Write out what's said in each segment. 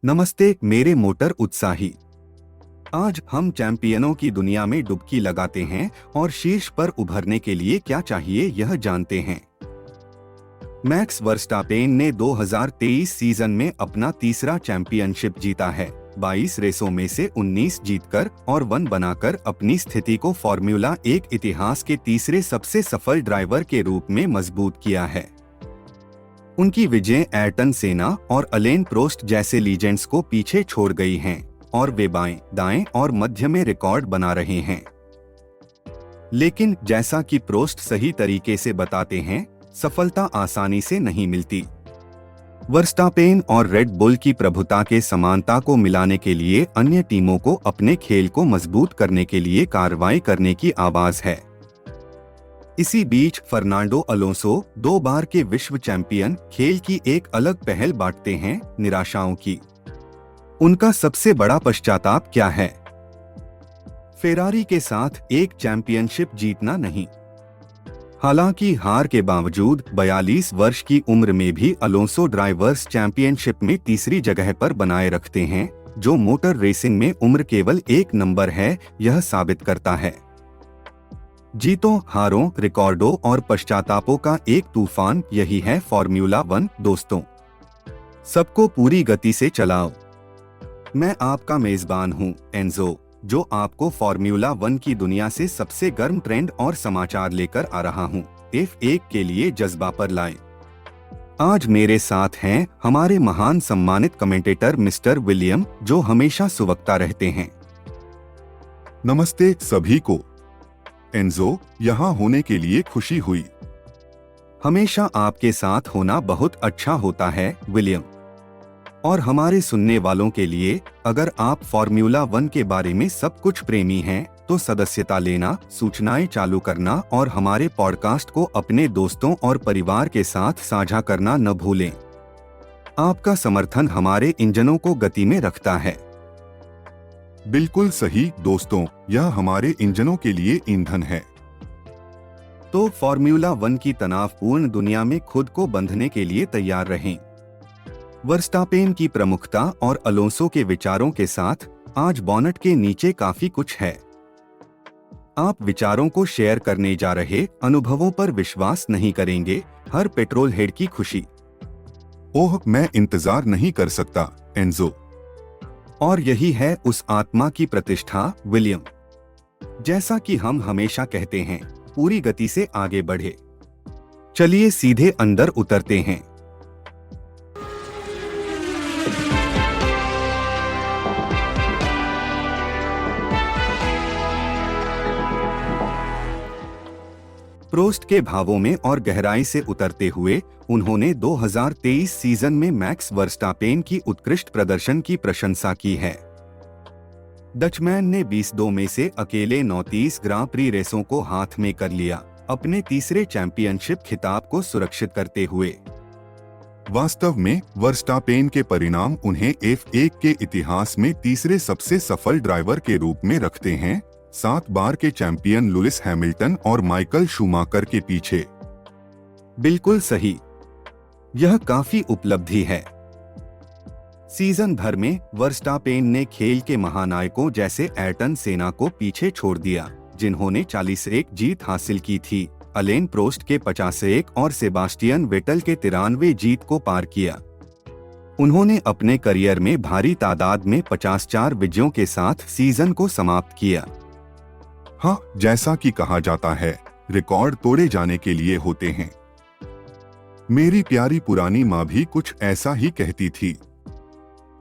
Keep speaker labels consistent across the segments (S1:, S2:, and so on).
S1: नमस्ते मेरे मोटर उत्साही। आज हम चैंपियनों की दुनिया में डुबकी लगाते हैं और शीर्ष पर उभरने के लिए क्या चाहिए यह जानते हैं। मैक्स वर्स्टापेन ने 2023 सीजन में अपना तीसरा चैंपियनशिप जीता है। 22 रेसों में से 19 जीतकर और 1 बनाकर अपनी स्थिति को फॉर्मूला 1 इतिहास के तीसरे सबसे सफल ड्राइवर के रूप में मजबूत किया है। उनकी विजय एयरटन सेना और अलेन प्रोस्ट जैसे लीजेंड्स को पीछे छोड़ गई हैं और वे बाएं, दाएं और मध्य में रिकॉर्ड बना रहे हैं। लेकिन जैसा कि प्रोस्ट सही तरीके से बताते हैं, सफलता आसानी से नहीं मिलती। वर्स्टापेन और रेड बुल की प्रभुता के समानता को मिलाने के लिए अन्य टीमों को अपने खेल को मजबूत करने के लिए कार्रवाई करने की आवाज है। इसी बीच फर्नांडो अलोंसो 2 बार के विश्व चैंपियन खेल की एक अलग पहल बांटते हैं, निराशाओं की। उनका सबसे बड़ा पश्चाताप क्या है? फेरारी के साथ एक चैंपियनशिप जीतना नहीं। हालांकि हार के बावजूद 42 वर्ष की उम्र में भी अलोंसो ड्राइवर्स चैंपियनशिप में तीसरी जगह पर बनाए रखते हैं, जो मोटर रेसिंग में उम्र केवल एक नंबर है, यह साबित करता है। जीतों, हारों, रिकॉर्डों और पश्चातापों का एक तूफान, यही है फॉर्मूला 1 दोस्तों। सबको पूरी गति से चलाओ। मैं आपका मेजबान हूं, एंजो, जो आपको फॉर्मूला 1 की दुनिया से सबसे गर्म ट्रेंड और समाचार लेकर आ रहा हूं। F1 के लिए जज्बा पर लाएं। आज मेरे साथ हैं हमारे महान सम्मानित कमेंटेटर मिस्टर विलियम, जो हमेशा सुवक्ता रहते हैं।
S2: नमस्ते सभी को। एंजो, यहाँ होने के लिए खुशी हुई।
S1: हमेशा आपके साथ होना बहुत अच्छा होता है विलियम। और हमारे सुनने वालों के लिए, अगर आप फॉर्मूला 1 के बारे में सब कुछ प्रेमी हैं, तो सदस्यता लेना, सूचनाएं चालू करना और हमारे पॉडकास्ट को अपने दोस्तों और परिवार के साथ साझा करना न भूलें। आपका समर्थन हमारे इंजनों को गति में रखता है।
S2: बिल्कुल सही दोस्तों, यह हमारे इंजनों के लिए ईंधन है।
S1: तो फॉर्मूला 1 की तनावपूर्ण दुनिया में खुद को बंधने के लिए तैयार रहें। वर्स्टापेन की प्रमुखता और अलोंसो के विचारों के साथ आज बोनट के नीचे काफी कुछ है। आप विचारों को शेयर करने जा रहे, अनुभवों पर विश्वास नहीं करेंगे, हर पेट्रोल हेड की खुशी।
S2: ओह, मैं इंतजार नहीं कर सकता एंजो।
S1: और यही है उस आत्मा की प्रतिष्ठा विलियम। जैसा कि हम हमेशा कहते हैं, पूरी गति से आगे बढ़े। चलिए सीधे अंदर उतरते हैं। प्रोस्ट के भावों में और गहराई से उतरते हुए उन्होंने 2023 सीजन में मैक्स वर्स्टापेन की उत्कृष्ट प्रदर्शन की प्रशंसा की है। डचमैन ने 22 में से अकेले 39 ग्रां प्री रेसों को हाथ में कर लिया, अपने तीसरे चैंपियनशिप खिताब को सुरक्षित करते हुए।
S2: वास्तव में वर्स्टापेन के परिणाम उन्हें F1 के इतिहास में तीसरे सबसे सफल ड्राइवर के रूप में रखते हैं, 7 बार के चैंपियन लुइस हैमिल्टन और माइकल शूमाकर के पीछे।
S1: बिल्कुल सही, यह काफी उपलब्धि है। सीजन भर में वर्स्टापेन ने खेल के महानायकों जैसे एयरटन सेना को पीछे छोड़ दिया, जिन्होंने 41 जीत हासिल की थी, अलेन प्रोस्ट के 51 और सेबास्टियन वेटल के 93 जीत को पार किया। उन्होंने अपने करियर में भारी तादाद में 54 विजयों के साथ सीजन को समाप्त किया।
S2: हाँ, जैसा कि कहा जाता है, रिकॉर्ड तोड़े जाने के लिए होते हैं। मेरी प्यारी पुरानी माँ भी कुछ ऐसा ही कहती थी।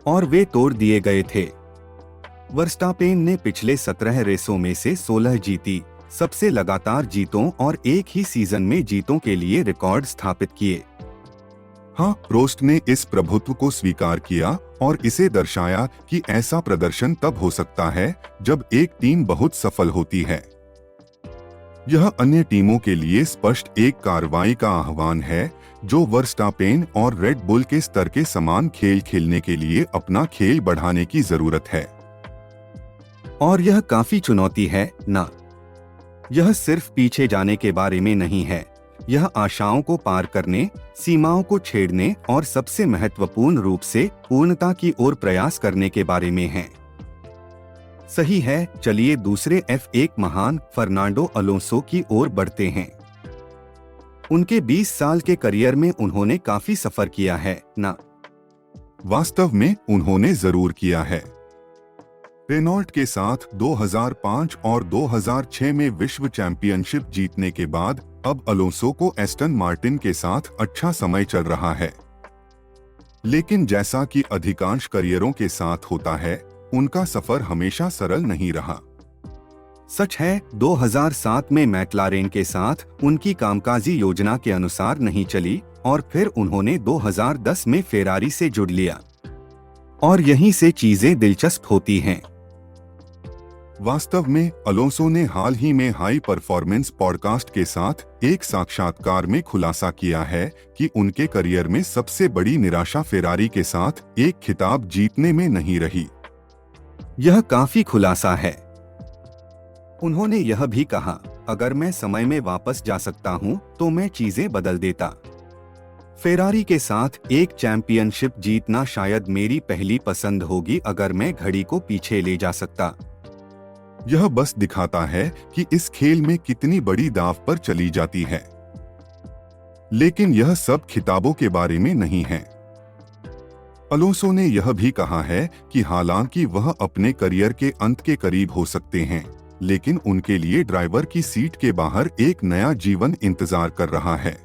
S1: और वे तोड़ दिए गए थे। वर्स्टापेन ने पिछले 17 रेसों में से 16 जीती, सबसे लगातार जीतों और एक ही सीजन में जीतों के लिए रिकॉर्ड स्थापित किए।
S2: हाँ, प्रोस्ट ने इस प्रभुत्व को स्वीकार किया और इसे दर्शाया कि ऐसा प्रदर्शन तब हो सकता है जब एक टीम बहुत सफल होती है। यह अन्य टीमों के लिए स्पष्ट एक कार्रवाई का आह्वान है, जो वर्स्टापेन और रेड बुल के स्तर के समान खेल खेलने के लिए अपना खेल बढ़ाने की जरूरत है।
S1: और यह काफी चुनौती है ना? यह सिर्फ पीछे जाने के बारे में नहीं है, यह आशाओं को पार करने, सीमाओं को छेड़ने और सबसे महत्वपूर्ण रूप से पूर्णता की ओर प्रयास करने के बारे में है। सही है, चलिए दूसरे F1 महान फर्नांडो अलोंसो की ओर बढ़ते हैं। उनके 20 साल के करियर में उन्होंने काफी सफर किया है ना?
S2: वास्तव में उन्होंने जरूर किया है। रेनॉल्ट के साथ 2005 और 2006 में विश्व चैंपियनशिप जीतने के बाद अब अलोंसो को एस्टन मार्टिन के साथ अच्छा समय चल रहा है। लेकिन जैसा कि अधिकांश करियरों के साथ होता है, उनका सफर हमेशा सरल नहीं रहा।
S1: सच है, 2007 में मैक्लारेन के साथ उनकी कामकाजी योजना के अनुसार नहीं चली और फिर उन्होंने 2010 में फेरारी से जुड़ लिया। और यहीं से चीजें दिलचस्प होती हैं।
S2: वास्तव में अलोंसो ने हाल ही में हाई परफॉर्मेंस पॉडकास्ट के साथ एक साक्षात्कार में खुलासा किया है कि उनके करियर में सबसे बड़ी निराशा फेरारी के साथ एक खिताब जीतने में नहीं रही।
S1: यह काफी खुलासा है। उन्होंने यह भी कहा, अगर मैं समय में वापस जा सकता हूं, तो मैं चीजें बदल देता। फेरारी के साथ एक चैंपियनशिप जीतना शायद मेरी पहली पसंद होगी अगर मैं घड़ी को पीछे ले जा सकता।
S2: यह बस दिखाता है कि इस खेल में कितनी बड़ी दांव पर चली जाती है। लेकिन यह सब खिताबों के बारे में नहीं है। अलोंसो ने यह भी कहा है कि हालांकि वह अपने करियर के अंत के करीब हो सकते हैं, लेकिन उनके लिए ड्राइवर की सीट के बाहर एक नया जीवन इंतजार कर रहा है।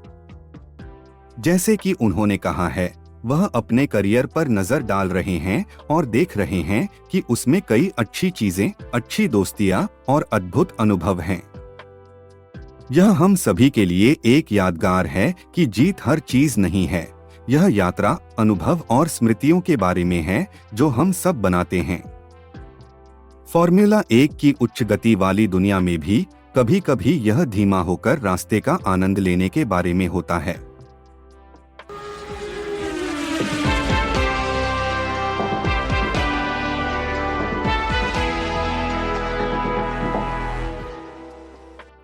S1: जैसे कि उन्होंने कहा है, वह अपने करियर पर नजर डाल रहे हैं और देख रहे हैं कि उसमें कई अच्छी चीजें, अच्छी दोस्तियां और अद्भुत अनुभव हैं। यह हम सभी के लिए एक यादगार है कि जीत हर चीज नहीं है। यह यात्रा, अनुभव और स्मृतियों के बारे में है जो हम सब बनाते हैं। फॉर्मूला 1 की उच्च गति वाली दुनिया में भी कभी कभी यह धीमा होकर रास्ते का आनंद लेने के बारे में होता है।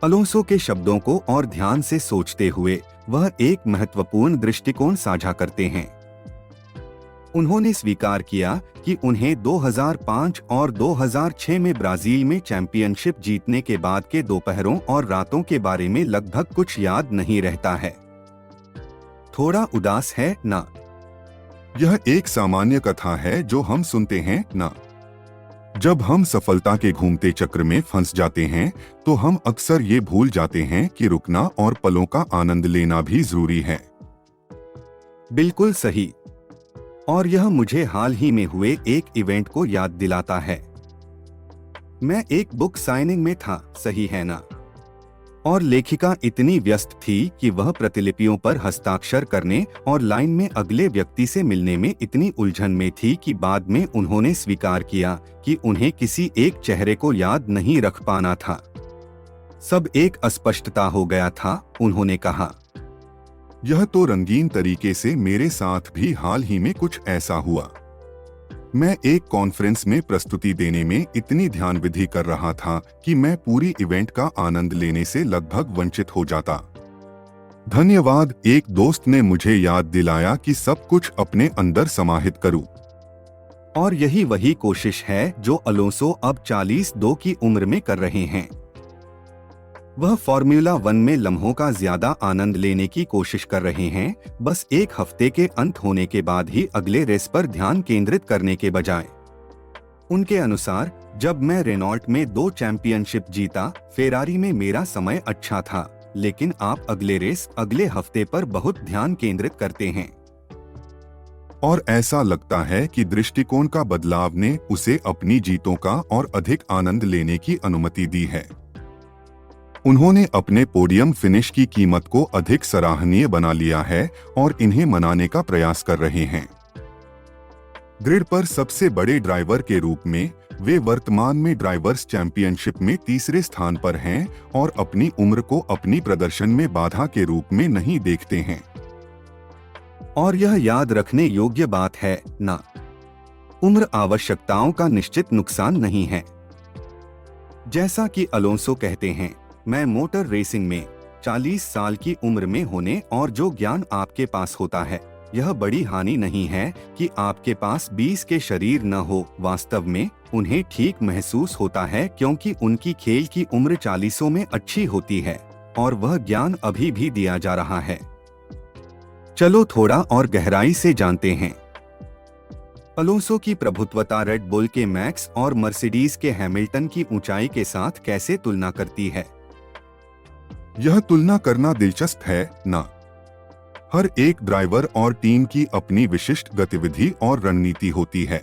S1: अलोंसो के शब्दों को और ध्यान से सोचते हुए वह एक महत्वपूर्ण दृष्टिकोण साझा करते हैं। उन्होंने स्वीकार किया कि उन्हें 2005 और 2006 में ब्राजील में चैंपियनशिप जीतने के बाद के दोपहरों और रातों के बारे में लगभग कुछ याद नहीं रहता है। थोड़ा उदास है ना?
S2: यह एक सामान्य कथा है जो हम सुनते हैं ना? जब हम सफलता के घूमते चक्र में फंस जाते हैं, तो हम अक्सर ये भूल जाते हैं कि रुकना और पलों का आनंद लेना भी जरूरी है।
S1: बिल्कुल सही। और यह मुझे हाल ही में हुए एक इवेंट को याद दिलाता है। मैं एक बुक साइनिंग में था, सही है ना? और लेखिका इतनी व्यस्त थी कि वह प्रतिलिपियों पर हस्ताक्षर करने और लाइन में अगले व्यक्ति से मिलने में इतनी उलझन में थी कि बाद में उन्होंने स्वीकार किया कि उन्हें किसी एक चेहरे को याद नहीं रख पाना था। सब एक अस्पष्टता हो गया था, उन्होंने कहा।
S2: यह तो रंगीन तरीके से मेरे साथ भी हाल ही में कुछ ऐसा हुआ। मैं एक कॉन्फ्रेंस में प्रस्तुति देने में इतनी ध्यान विधि कर रहा था कि मैं पूरी इवेंट का आनंद लेने से लगभग वंचित हो जाता। धन्यवाद, एक दोस्त ने मुझे याद दिलाया कि सब कुछ अपने अंदर समाहित करूं।
S1: और यही वही कोशिश है जो अलोंसो अब 42 की उम्र में कर रहे हैं। वह फॉर्मूला 1 में लम्हों का ज्यादा आनंद लेने की कोशिश कर रहे हैं, बस एक हफ्ते के अंत होने के बाद ही अगले रेस पर ध्यान केंद्रित करने के बजाय। उनके अनुसार, जब मैं रेनॉल्ट में 2 चैंपियनशिप जीता, फेरारी में मेरा समय अच्छा था, लेकिन आप अगले रेस, अगले हफ्ते पर बहुत ध्यान केंद्रित करते हैं।
S2: और ऐसा लगता है कि दृष्टिकोण का बदलाव ने उसे अपनी जीतों का और अधिक आनंद लेने की अनुमति दी है। उन्होंने अपने पोडियम फिनिश की कीमत को अधिक सराहनीय बना लिया है और इन्हें मनाने का प्रयास कर रहे हैं। ग्रिड पर सबसे बड़े ड्राइवर के रूप में वे वर्तमान में ड्राइवर्स चैंपियनशिप में तीसरे स्थान पर हैं और अपनी उम्र को अपनी प्रदर्शन में बाधा के रूप में नहीं देखते हैं।
S1: और यह याद रखने योग्य बात है ना, उम्र आवश्यकताओं का निश्चित नुकसान नहीं है। जैसा कि अलोंसो कहते हैं, मैं मोटर रेसिंग में 40 साल की उम्र में होने और जो ज्ञान आपके पास होता है, यह बड़ी हानि नहीं है कि आपके पास 20 के शरीर न हो। वास्तव में उन्हें ठीक महसूस होता है क्योंकि उनकी खेल की उम्र 40 में अच्छी होती है और वह ज्ञान अभी भी दिया जा रहा है। चलो थोड़ा और गहराई से जानते हैं। अलोंसो की प्रभुत्वता रेड बुल के मैक्स और मर्सिडीज के हैमिल्टन की ऊंचाई के साथ कैसे तुलना करती है?
S2: यह तुलना करना दिलचस्प है ना? हर एक ड्राइवर और टीम की अपनी विशिष्ट गतिविधि और रणनीति होती है।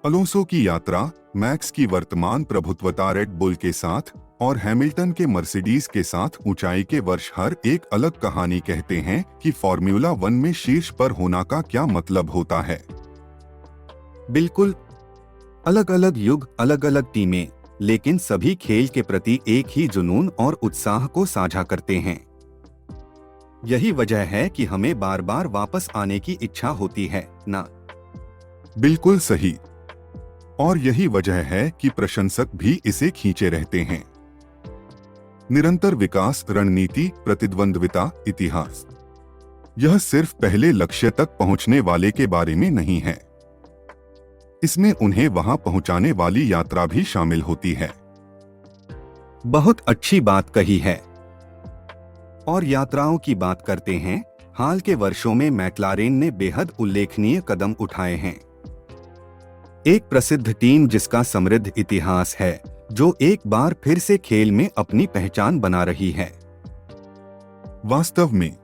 S2: अलोंसो की यात्रा मैक्स की वर्तमान प्रभुत्वता रेड बुल के साथ और हैमिल्टन के मर्सिडीज के साथ ऊंचाई के वर्ष हर एक अलग कहानी कहते हैं कि फॉर्मूला 1 में शीर्ष पर होना का क्या मतलब होता है।
S1: बिल्कुल, अलग अलग युग, अलग अलग टीमें, लेकिन सभी खेल के प्रति एक ही जुनून और उत्साह को साझा करते हैं। यही वजह है कि हमें बार बार वापस आने की इच्छा होती है ना?
S2: बिल्कुल सही। और यही वजह है कि प्रशंसक भी इसे खींचे रहते हैं। निरंतर विकास, रणनीति, प्रतिद्वंद्विता, इतिहास, यह सिर्फ पहले लक्ष्य तक पहुंचने वाले के बारे में नहीं है। इसमें उन्हें वहां पहुंचाने वाली यात्रा भी शामिल होती है।
S1: बहुत अच्छी बात कही है। और यात्राओं की बात करते हैं। हाल के वर्षों में मैक्लारेन ने बेहद उल्लेखनीय कदम उठाए हैं। एक प्रसिद्ध टीम जिसका समृद्ध इतिहास है, जो एक बार फिर से खेल में अपनी पहचान बना रही है।
S2: वास्तव में,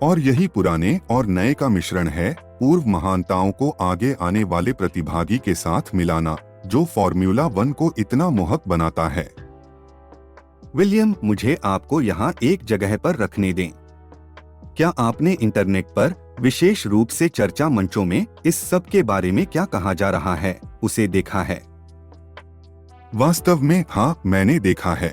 S2: और यही पुराने और नए का मिश्रण है, पूर्व महानताओं को आगे आने वाले प्रतिभागी के साथ मिलाना, जो फॉर्मूला 1 को इतना मोहक बनाता है।
S1: विलियम, मुझे आपको यहाँ एक जगह पर रखने दें। क्या आपने इंटरनेट पर, विशेष रूप से चर्चा मंचों में, इस सब के बारे में क्या कहा जा रहा है, उसे देखा है?
S2: वास्तव में हाँ, मैंने देखा है।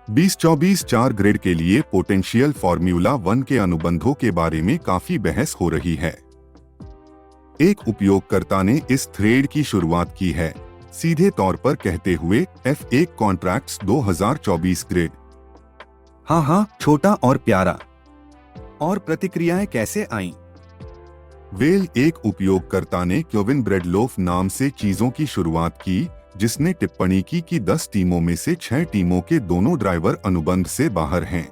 S2: 2024 4 ग्रिड के लिए पोटेंशियल फॉर्मूला 1 के अनुबंधों के बारे में काफी बहस हो रही है। एक उपयोगकर्ता ने इस थ्रेड की शुरुआत की है, सीधे तौर पर कहते हुए F1 कॉन्ट्रैक्ट्स 2024 ग्रिड।
S1: हाँ, छोटा और प्यारा। और प्रतिक्रियाएं कैसे आईं?
S2: वेल, एक उपयोगकर्ता ने क्योविन ब्रेडलोफ नाम से चीजों की शुरुआत की, जिसने टिप्पणी की कि 10 टीमों में से 6 टीमों के दोनों ड्राइवर अनुबंध से बाहर हैं।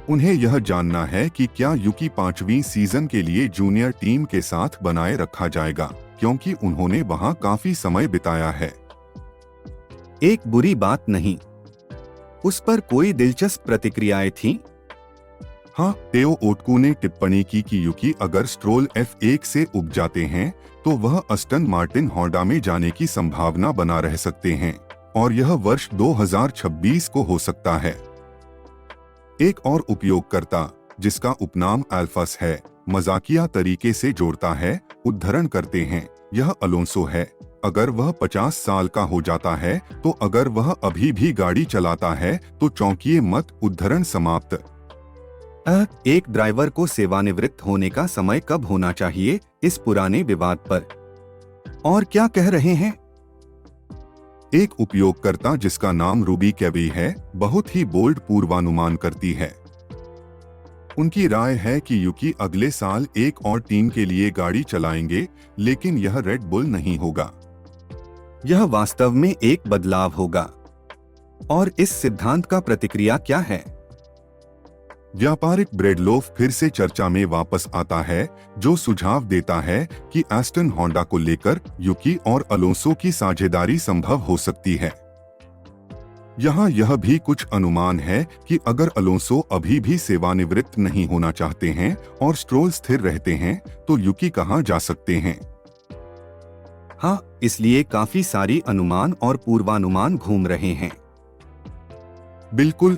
S2: उन्हें यह जानना है कि क्या युकी 5वीं सीजन के लिए जूनियर टीम के साथ बनाए रखा जाएगा, क्योंकि उन्होंने वहां काफी समय बिताया है।
S1: एक बुरी बात नहीं। उस पर कोई दिलचस्प प्रतिक्रियाएं थीं?
S2: हाँ, टेओ ओटकू ने टिप्पणी की कि युकी अगर स्ट्रोल F1 से उब जाते हैं तो वह अस्टन मार्टिन होंडा में जाने की संभावना बना रह सकते हैं, और यह वर्ष 2026 को हो सकता है। एक और उपयोगकर्ता, जिसका उपनाम अल्फास है, मजाकिया तरीके से जोड़ता है, उद्धरण करते हैं, यह अलोंसो है। अगर वह 50 साल का हो जाता है तो अगर वह अभी भी गाड़ी चलाता है तो चौंकिए मत, उद्धरण समाप्त।
S1: एक ड्राइवर को सेवानिवृत्त होने का समय कब होना चाहिए, इस पुराने विवाद पर और क्या कह रहे हैं?
S2: एक उपयोगकर्ता जिसका नाम रूबी कैबी है, बहुत ही बोल्ड पूर्वानुमान करती है। उनकी राय है कि युकी अगले साल एक और टीम के लिए गाड़ी चलाएंगे, लेकिन यह रेड बुल नहीं होगा।
S1: यह वास्तव में एक बदलाव होगा। और इस सिद्धांत का प्रतिक्रिया क्या है?
S2: व्यापारिक ब्रेडलोफ फिर से चर्चा में वापस आता है, जो सुझाव देता है कि एस्टन होंडा को लेकर युकी और अलोंसो की साझेदारी संभव हो सकती है। यहाँ यह भी कुछ अनुमान है कि अगर अलोंसो अभी भी सेवानिवृत्त नहीं होना चाहते हैं और स्ट्रोल स्थिर रहते हैं तो युकी कहाँ जा सकते हैं।
S1: हाँ, इसलिए काफी सारी अनुमान और पूर्वानुमान घूम रहे हैं।
S2: बिल्कुल।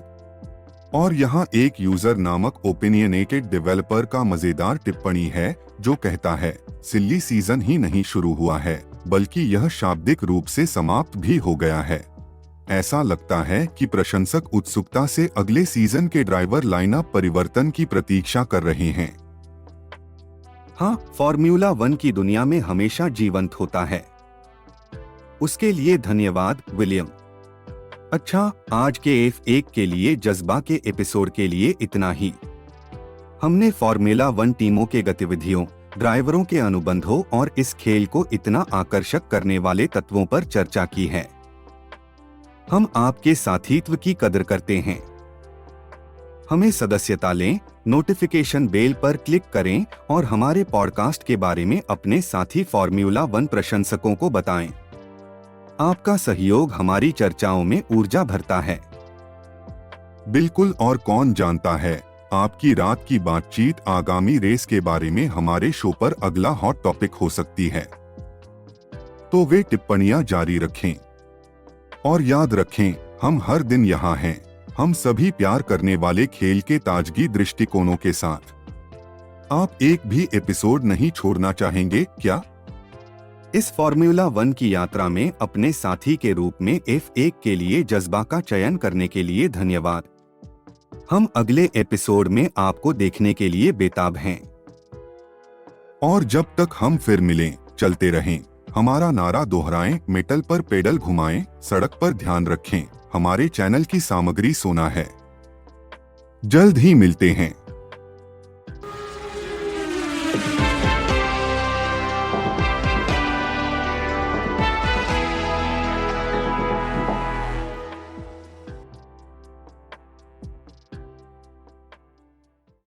S2: और यहाँ एक यूजर नामक ओपिनियनेटेड डेवलपर का मजेदार टिप्पणी है, जो कहता है, सिल्ली सीजन ही नहीं शुरू हुआ है, बल्कि यह शाब्दिक रूप से समाप्त भी हो गया है। ऐसा लगता है कि प्रशंसक उत्सुकता से अगले सीजन के ड्राइवर लाइनअप परिवर्तन की प्रतीक्षा कर रहे हैं।
S1: हाँ, फॉर्मूला 1 की दुनिया में हमेशा जीवंत होता है। उसके लिए धन्यवाद, विलियम। अच्छा, आज के F1 के लिए जज्बा के एपिसोड के लिए इतना ही। हमने फॉर्मूला 1 टीमों के गतिविधियों, ड्राइवरों के अनुबंधों और इस खेल को इतना आकर्षक करने वाले तत्वों पर चर्चा की है। हम आपके साथीत्व की कदर करते हैं। हमें सदस्यता लें, नोटिफिकेशन बेल पर क्लिक करें और हमारे पॉडकास्ट के बारे में अपने साथी फॉर्मूला 1 प्रशंसकों को बताएं। आपका सहयोग हमारी चर्चाओं में ऊर्जा भरता है।
S2: बिल्कुल, और कौन जानता है, आपकी रात की बातचीत आगामी रेस के बारे में हमारे शो पर अगला हॉट टॉपिक हो सकती है। तो वे टिप्पणियां जारी रखें और याद रखें, हम हर दिन यहाँ हैं, हम सभी प्यार करने वाले खेल के ताजगी दृष्टिकोणों के साथ। आप एक भी एपिसोड नहीं छोड़ना चाहेंगे क्या?
S1: इस फॉर्मूला 1 की यात्रा में अपने साथी के रूप में F1 के लिए जज्बा का चयन करने के लिए धन्यवाद। हम अगले एपिसोड में आपको देखने के लिए बेताब हैं।
S2: और जब तक हम फिर मिलें, चलते रहें। हमारा नारा दोहराएं, मेटल पर पेडल घुमाएं, सड़क पर ध्यान रखें। हमारे चैनल की सामग्री सोना है। जल्द ही मिलते हैं।